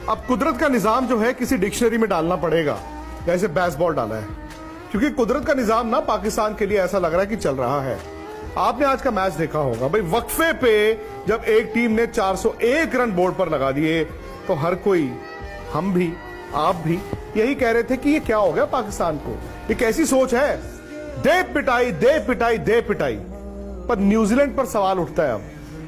अब कुदरत का निजाम जो है किसी डिक्शनरी में डालना पड़ेगा, जैसे बेसबॉल डाला है, क्योंकि कुदरत का निजाम ना पाकिस्तान के लिए ऐसा लग रहा है कि चल रहा है। आपने आज का मैच देखा होगा भाई, वक्फे पे जब एक टीम ने 401 रन बोर्ड पर लगा दिए तो हर कोई, हम भी आप भी यही कह रहे थे कि ये क्या हो गया पाकिस्तान को, ये कैसी सोच है, दे पिटाई दे पिटाई दे पिटाई। पर न्यूजीलैंड पर सवाल उठता है अब,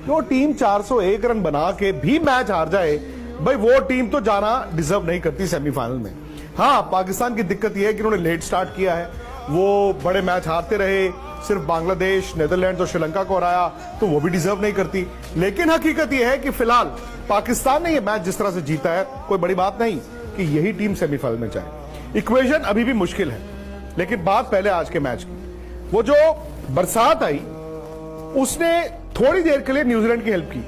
जो टीम 401 रन बना के भी मैच हार जाए, भाई वो टीम तो जाना डिजर्व नहीं करती सेमीफाइनल में। हाँ, पाकिस्तान की दिक्कत यह है कि उन्होंने लेट स्टार्ट किया है, वो बड़े मैच हारते रहे, सिर्फ बांग्लादेश, नेदरलैंड्स और श्रीलंका को हराया, तो वो भी डिजर्व नहीं करती। लेकिन हकीकत यह है कि फिलहाल पाकिस्तान ने यह मैच जिस तरह से जीता है, कोई बड़ी बात नहीं कि यही टीम सेमीफाइनल में जाए। इक्वेशन अभी भी मुश्किल है, लेकिन बात पहले आज के मैच की। वो जो बरसात आई उसने थोड़ी देर के लिए न्यूजीलैंड की हेल्प की,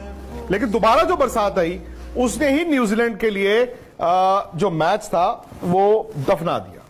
लेकिन दोबारा जो बरसात आई उसने ही न्यूजीलैंड के लिए जो मैच था वो दफना दिया।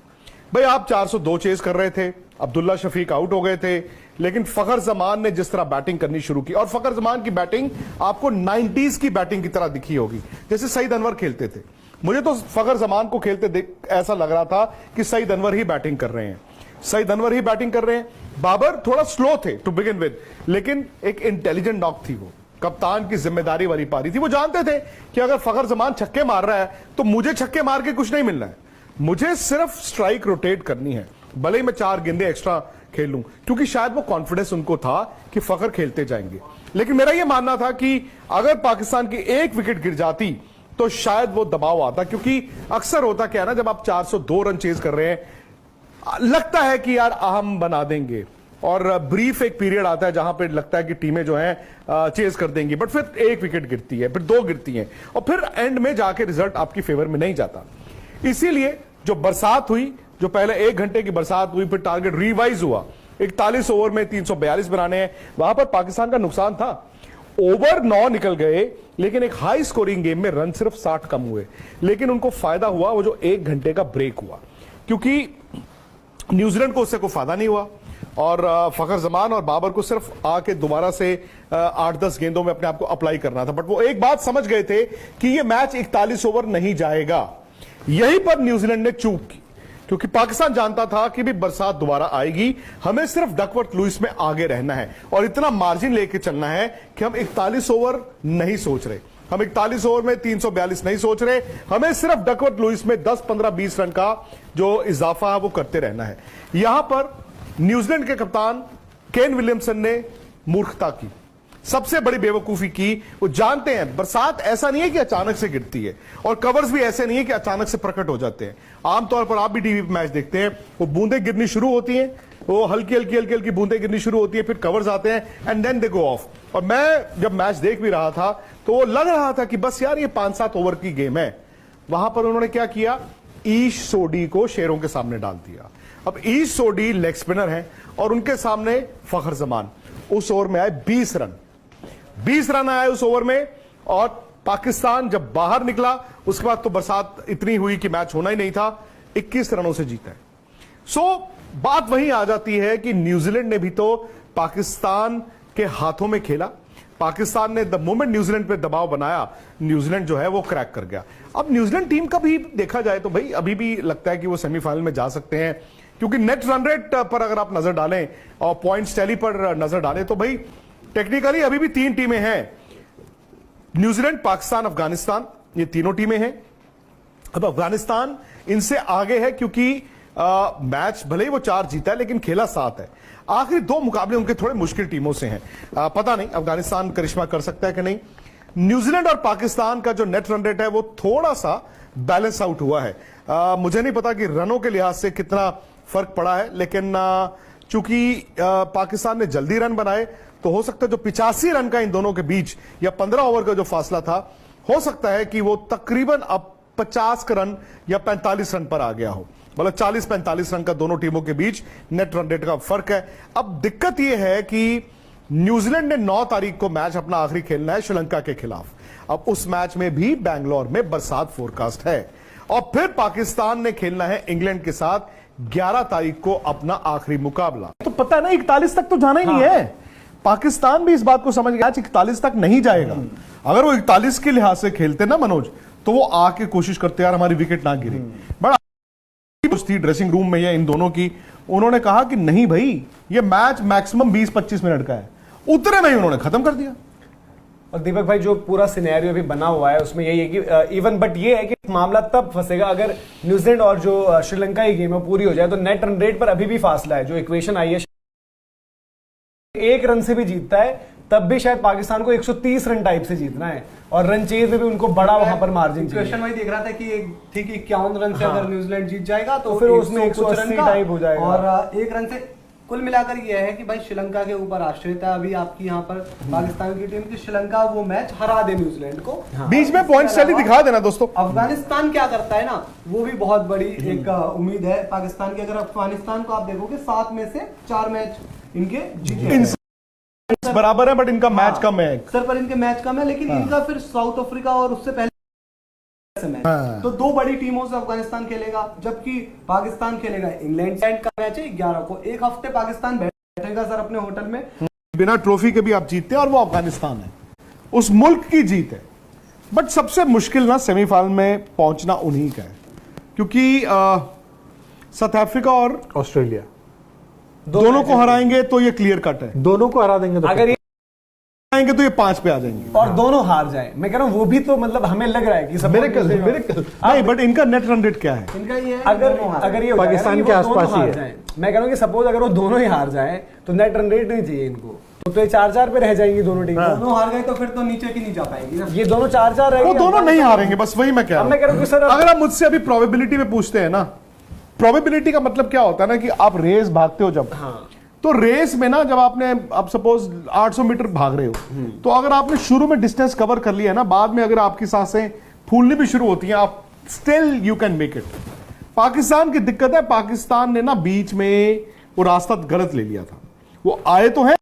भाई आप 402 चेज कर रहे थे, अब्दुल्ला शफीक आउट हो गए थे, लेकिन फखर जमान ने जिस तरह बैटिंग करनी शुरू की, और फखर जमान की बैटिंग आपको 90s की बैटिंग की तरह दिखी होगी, जैसे सईद अनवर खेलते थे। मुझे तो फखर जमान को खेलते देख ऐसा लग रहा था कि सईद अनवर ही बैटिंग कर रहे हैं, सईद अनवर ही बैटिंग कर रहे हैं। बाबर थोड़ा स्लो थे टू बिगिन विद, लेकिन एक इंटेलिजेंट नॉक थी, वो कप्तान की जिम्मेदारी वाली पारी थी। वो जानते थे कि अगर फखर जमान छक्के मार रहा है तो मुझे छक्के मार के कुछ नहीं मिलना है, मुझे सिर्फ स्ट्राइक रोटेट करनी है, भले ही मैं 4 गेंदे एक्स्ट्रा खेल लूं, क्योंकि शायद वो कॉन्फिडेंस उनको था कि फखर खेलते जाएंगे। लेकिन मेरा यह मानना था कि अगर पाकिस्तान की एक विकेट गिर जाती तो शायद वो दबाव आता, क्योंकि अक्सर होता क्या है ना, जब आप 402 रन चेज कर रहे हैं, लगता है कि यार हम बना देंगे, और ब्रीफ एक पीरियड आता है जहां पे लगता है कि टीमें जो हैं चेज कर देंगी, बट फिर एक विकेट गिरती है, फिर 2 गिरती हैं, और फिर एंड में जाके रिजल्ट आपकी फेवर में नहीं जाता। इसीलिए जो बरसात हुई, जो पहले 1 घंटे की बरसात हुई, फिर टारगेट रिवाइज हुआ, 41 ओवर में 342 बनाने हैं, वहां पर पाकिस्तान का नुकसान था। ओवर 9 निकल गए, लेकिन एक हाई स्कोरिंग गेम में रन सिर्फ 60 कम हुए, लेकिन उनको फायदा हुआ वो जो 1 घंटे का ब्रेक हुआ, क्योंकि न्यूजीलैंड को उससे कोई फायदा नहीं हुआ, और फखर जमान और बाबर को सिर्फ आके दोबारा से 8-10 गेंदों में अपने आप को अप्लाई करना था। बट वो एक बात समझ गए थे कि ये मैच 41 ओवर नहीं जाएगा। यहीं पर न्यूजीलैंड ने चूक की, क्योंकि पाकिस्तान जानता था कि भी बरसात दोबारा आएगी, हमें सिर्फ डकवर्थ लुइस में आगे रहना है और इतना मार्जिन लेके चलना है कि हम 41 ओवर नहीं सोच रहे, हम 41 ओवर में 342 नहीं सोच रहे, हमें सिर्फ डकवर्थ लुइस में 10, 15, 20 रन का जो इजाफा है वो करते रहना है। यहां पर न्यूजीलैंड के कप्तान केन विलियमसन ने मूर्खता की, सबसे बड़ी बेवकूफी की। वो जानते हैं बरसात ऐसा नहीं है कि अचानक से गिरती है, और कवर्स भी ऐसे नहीं है कि अचानक से प्रकट हो जाते हैं। आमतौर पर आप भी टीवी पे मैच देखते हैं, वो बूंदें गिरनी शुरू होती हैं, वो हल्की हल्की हल्की हल्की बूंदें गिरनी शुरू होती है, फिर कवर्स आते हैं and then they go off. और मैं जब मैच देख भी रहा था तो वो लग रहा था कि बस यार ये 5-7 ओवर की गेम है। वहां पर उन्होंने क्या किया, ईश सोडी को शेरों के सामने डाल दिया। अब ईश सोडी लेग स्पिनर हैं और उनके सामने फखर जमान। उस ओवर में आए 20 रन, 20 रन आए उस ओवर में, और पाकिस्तान जब बाहर निकला उसके बाद तो बरसात इतनी हुई कि मैच होना ही नहीं था, 21 रनों से जीता है। सो बात वहीं आ जाती है कि न्यूजीलैंड ने भी तो पाकिस्तान के हाथों में खेला, पाकिस्तान ने द मोमेंट न्यूजीलैंड पे दबाव बनाया, न्यूजीलैंड जो है वो क्रैक कर गया। अब न्यूजीलैंड टीम का भी देखा जाए तो भाई अभी भी लगता है कि वो सेमीफाइनल में जा सकते हैं, क्योंकि नेट रन रेट पर अगर आप नजर डालें और पॉइंट्स टैली पर नजर डालें तो भाई टेक्निकली अभी भी 3 टीमें हैं, न्यूजीलैंड, पाकिस्तान, अफगानिस्तान, ये तीनों टीमें हैं। अब अफगानिस्तान इनसे आगे है, क्योंकि मैच भले ही वो 4 जीता है लेकिन खेला 7 है। आखिरी 2 मुकाबले उनके थोड़े मुश्किल टीमों से हैं, पता नहीं अफगानिस्तान करिश्मा कर सकता है कि नहीं। न्यूजीलैंड और पाकिस्तान का जो नेट रन रेट है वो थोड़ा सा बैलेंस आउट हुआ है। मुझे नहीं पता कि रनों के लिहाज से कितना फर्क पड़ा है, लेकिन चूंकि पाकिस्तान ने जल्दी रन बनाए तो हो सकता है जो 85 रन का इन दोनों के बीच या 15 ओवर का जो फासला था, हो सकता है कि वो तकरीबन अब 50 रन या 45 रन पर आ गया हो, मतलब 40-45 रन का दोनों टीमों के बीच नेट रन रेट का फर्क है। अब दिक्कत यह है कि न्यूजीलैंड ने 9 तारीख को मैच अपना आखिरी खेलना है श्रीलंका के खिलाफ। अब उस मैच में भी बैंगलोर में बरसात फोरकास्ट है, और फिर पाकिस्तान ने खेलना है इंग्लैंड के साथ 11 तारीख को अपना आखिरी मुकाबला। तो पता है ना 41 तक तो जाना ही नहीं है, पाकिस्तान भी इस बात को समझ गया 41 तक नहीं जाएगा। अगर वो 41 के लिहाज से खेलते ना मनोज, तो वो आके कोशिश करते यार हमारी विकेट ना गिरे। बड़ा थी ड्रेसिंग रूम में या इन दोनों की, उन्होंने कहा कि नहीं भाई ये मैच मैक्सिमम 20-25 मिनट का है, उतरे नहीं उन्होंने खत्म कर दिया। और दीपक भाई जो पूरा सिनेरियो अभी बना हुआ है उसमें यही है कि इवन बट ये है कि मामला तब फंसेगा अगर न्यूजीलैंड और जो श्रीलंका की गेम है पूरी हो जाए, तो नेट रन रेट पर अभी भी फासला है। जो इक्वेशन आई है, एक रन से भी जीतता है तब भी शायद पाकिस्तान को 130 रन टाइप से जीतना है, और रन चेज में भी उनको बड़ा वहां पर मार्जिन चाहिए। क्वेश्चन वही देख रहा था कि ठीक 51 रन से अगर न्यूजीलैंड जीत जाएगा तो फिर उसमें 180 टाइप हो जाएगा, और एक रन से कुल मिलाकर यह है कि भाई श्रीलंका के ऊपर आश्रित है अभी आपकी यहाँ पर पाकिस्तान की टीम की। श्रीलंका वो मैच हरा दे न्यूजीलैंड को। बीच में पॉइंट टैली दिखा देना दोस्तों। अफगानिस्तान क्या करता है ना, वो भी बहुत बड़ी एक उम्मीद है पाकिस्तान की। अगर अफगानिस्तान को आप देखोगे 7 में से 4 मैच इनके जीते बराबर है, बट इनका मैच कम है सर, पर इनके मैच कम है। लेकिन इनका फिर साउथ अफ्रीका और उससे पहले मैच, तो 2 बड़ी टीमों से अफगानिस्तान खेलेगा, जबकि पाकिस्तान खेलेगा इंग्लैंड का मैच है 11 को। एक हफ्ते पाकिस्तान बैठेगा सर अपने होटल में। बिना ट्रॉफी के भी आप जीतते हैं, और वो अफगानिस्तान है, उस मुल्क की जीत है। बट सबसे मुश्किल ना सेमीफाइनल में पहुंचना उन्हीं का है, क्योंकि साउथ अफ्रीका और ऑस्ट्रेलिया दोनों को हराएंगे तो ये क्लियर कट है। दोनों को हरा देंगे तो अगर ये आएंगे तो ये 5 पे आ जाएंगे, और दोनों हार जाए, मैं कह रहा हूं वो भी तो मतलब हमें लग रहा है कि सब मिरेकल नहीं, बट इनका नेट रन रेट क्या है? इनका ये है अगर ये पाकिस्तान के आसपास ही है। मैं कह रहा हूं कि सपोज अगर वो दोनों ही हार जाए तो नेट रन रेट नहीं चाहिए इनको, तो ये 4-4 पे रह जाएंगी दोनों टीम। दोनों हार गए तो फिर तो नीचे की नहीं जा पाएगी ना। ये दोनों 4-4 रहेंगे, वो दोनों नहीं हारेंगे, बस वही मैं कह रहा हूं। मैं कह रहा हूं कि सर अगर आप मुझसे अभी प्रोबेबिलिटी में पूछते हैं ना, प्रोबेबिलिटी का मतलब क्या होता है ना कि आप रेस भागते हो जब, तो रेस में ना जब आपने अब सपोज 800 मीटर भाग रहे हो, तो अगर आपने शुरू में डिस्टेंस कवर कर लिया है ना, बाद में अगर आपकी सांसें फूलनी भी शुरू होती हैं, आप still you can make it. Pakistan की दिक्कत है, पाकिस्तान ने ना बीच में वो रास्ता गलत ले लिया था। वो आए तो हैं